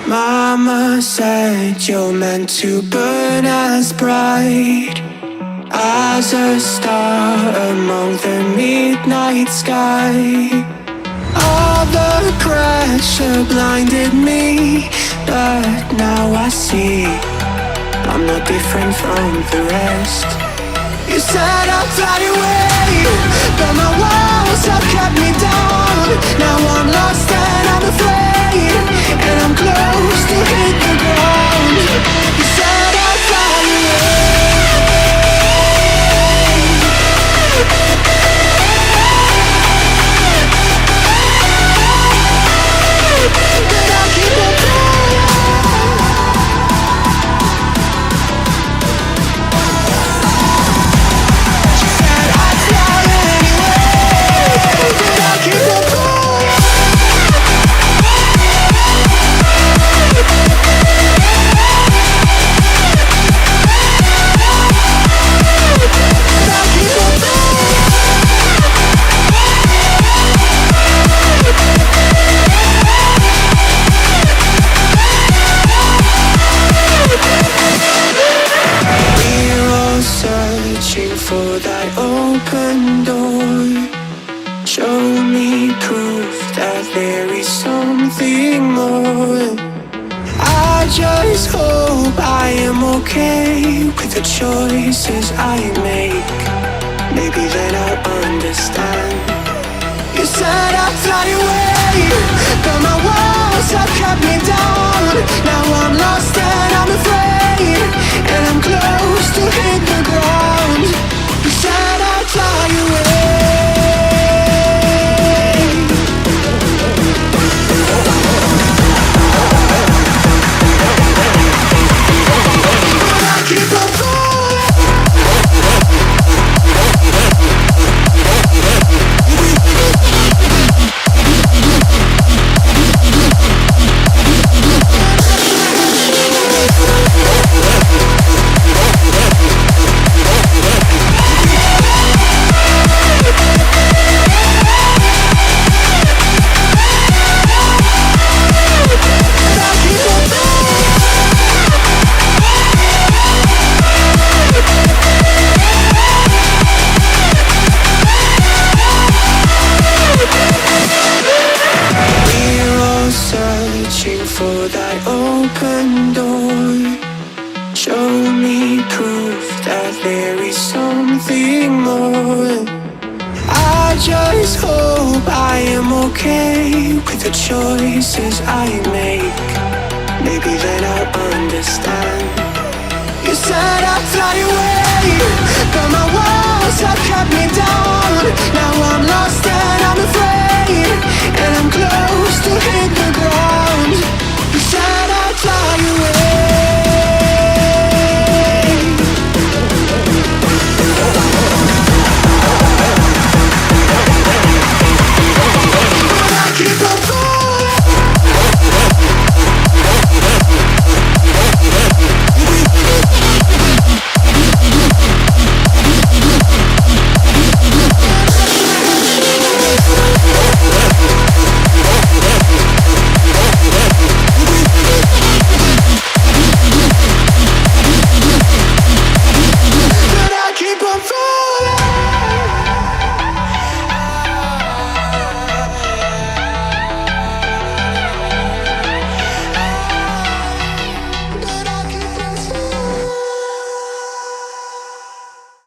Mama said you're meant to burn as bright as a star among the midnight sky. All the pressure blinded me, but now I see I'm not different from the rest. You said I'd fly away, but my walls have kept me down. Now I'm lost and I'm afraid, and I'm close to hit the ground. You said I'd fly away, but I'll keep on flying. She said I'd fly anyway, but I'll keep on flying. For that open door, show me proof that there is something more. I just hope I am okay with the choices I make. Maybe then I'll understand. You said I'd fly away, but my walls have kept me down. Now I'm lost and I'm afraid, and I'm close to hit the ground. You said I'd fly away, but I keep on falling. For that open door, show me proof that there is something more. I just hope I am okay with the choices I make. Maybe then I'll understand. You said I'd fly away, but my walls have kept me down. Now I'm lost and I'm afraid.